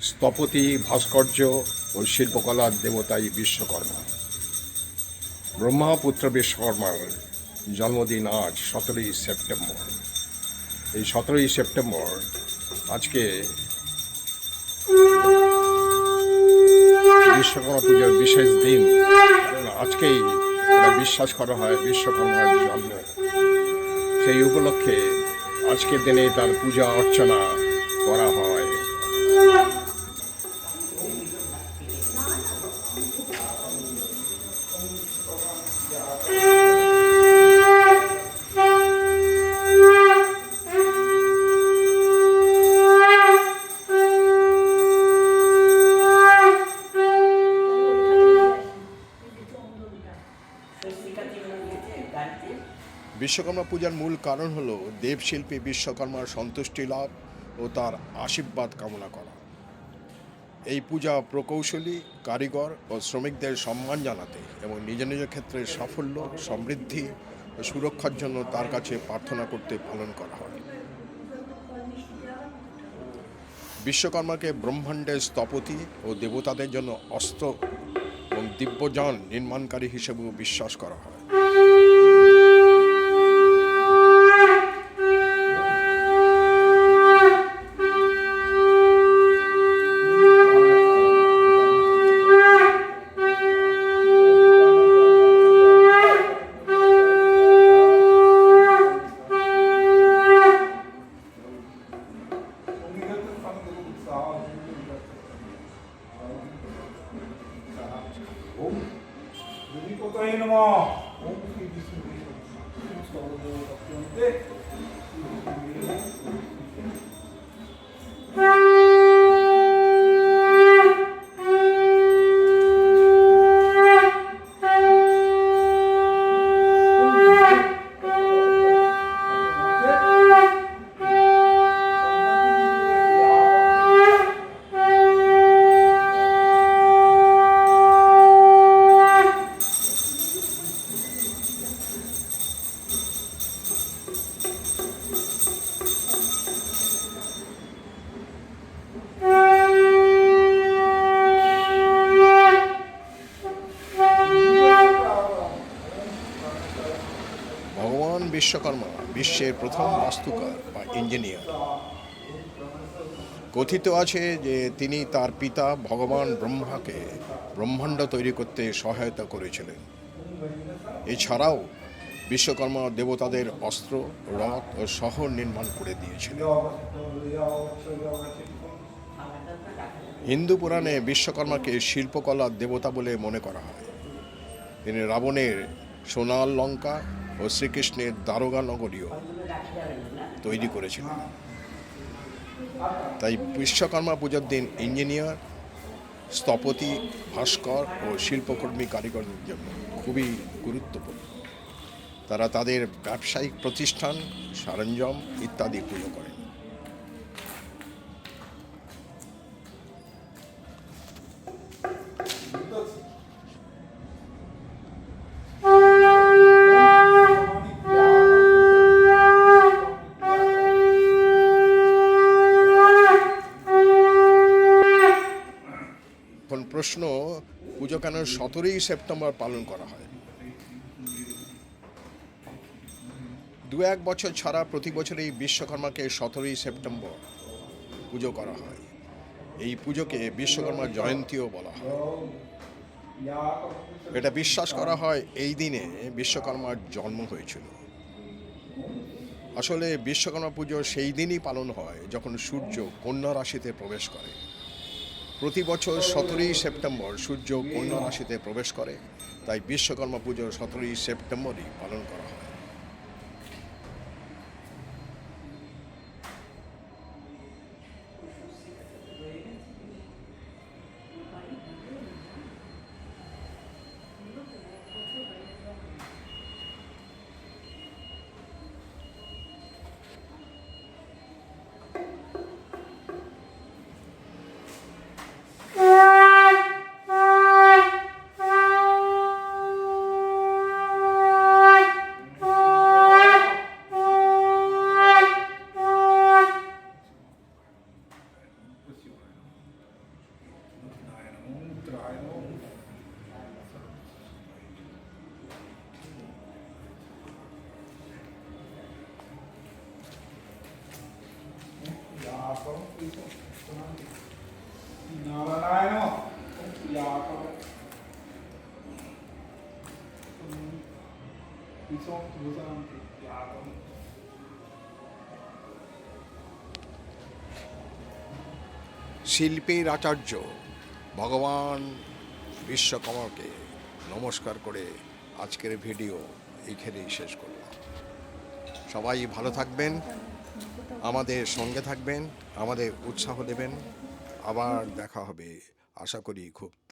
স্থপতি, ভাস্কর্য ও শিল্পকলার দেবতাই বিশ্বকর্মা। ব্রহ্মাপুত্র বিশ্বকর্মার জন্মদিন আজ 17ই সেপ্টেম্বর। এই 17ই সেপ্টেম্বর আজকে বিশ্বকর্মা পুজোর বিশেষ দিন। আজকেই এটা বিশ্বাস করা হয় বিশ্বকর্মার জন্ম। সেই উপলক্ষে আজকের দিনে তার পূজা অর্চনা করা হয়। বিশ্বকর্মা পূজার মূল কারণ হল দেবশিল্পী বিশ্বকর্মার সন্তুষ্টি লাভ ও তার আশীর্বাদ কামনা করা। এই পূজা প্রকৌশলী, কারিগর ও শ্রমিকদের সম্মান জানাতে এবং নিজ নিজ ক্ষেত্রে সাফল্য, সমৃদ্ধি ও সুরক্ষার জন্য তার কাছে প্রার্থনা করতে পালন করা হয়। বিশ্বকর্মাকে ব্রহ্মাণ্ডের স্থপতি ও দেবতাদের জন্য অস্ত্র এবং দিব্যযান নির্মাণকারী হিসেবেও বিশ্বাস করা হয়। ভগবান বিশ্বকর্মা বিশ্বের প্রথম বাস্তুকার বা ইঞ্জিনিয়ার। কথিত আছে যে তিনি তার পিতা ভগবান ব্রহ্মাকে ব্রহ্মাণ্ড তৈরি করতে সহায়তা করেছিলেন। এছাড়াও বিশ্বকর্মা দেবতাদের অস্ত্র, রথ ও শহর নির্মাণ করে দিয়েছিলেন। হিন্দু পুরাণে বিশ্বকর্মাকে শিল্পকলার দেবতা বলে মনে করা হয়। তিনি রাবণের সোনার লঙ্কা ও শ্রীকৃষ্ণের দ্বারকা নগরীও তৈরি করেছিলেন। তাই বিশ্বকর্মা পুজোর দিন ইঞ্জিনিয়ার, স্থপতি, ভাস্কর ও শিল্পকর্মী কারিগরদের জন্য খুবই গুরুত্বপূর্ণ। তারা তাদের ব্যবসায়িক প্রতিষ্ঠান, সরঞ্জাম ইত্যাদি পুজো করেন। এখন প্রশ্ন, পুজো কেন 17ই সেপ্টেম্বর পালন করা হয়? দু এক বছর ছাড়া প্রতি বছরই বিশ্বকর্মাকে 17ই সেপ্টেম্বর পুজো করা হয়। এই পুজোকে বিশ্বকর্মা জয়ন্তীও বলা হয়। এটা বিশ্বাস করা হয় এই দিনে বিশ্বকর্মার জন্ম হয়েছিল। আসলে বিশ্বকর্মা পুজো সেই দিনই পালন হয় যখন সূর্য কন্যা রাশিতে প্রবেশ করে। প্রতি বছর 17ই সেপ্টেম্বর সূর্য কন্যা রাশিতে প্রবেশ করে, তাই বিশ্বকর্মা পুজো 17ই সেপ্টেম্বরই পালন করা হয়। नारायण শিল্পীর আচার্য ভগবান বিশ্বকর্মাকে নমস্কার করে আজকের ভিডিও এইখানেই শেষ করলাম। সবাই ভালো থাকবেন, আমাদের সঙ্গে থাকবেন, আমাদের উৎসাহ দেবেন। আবার দেখা হবে আশা করি খুব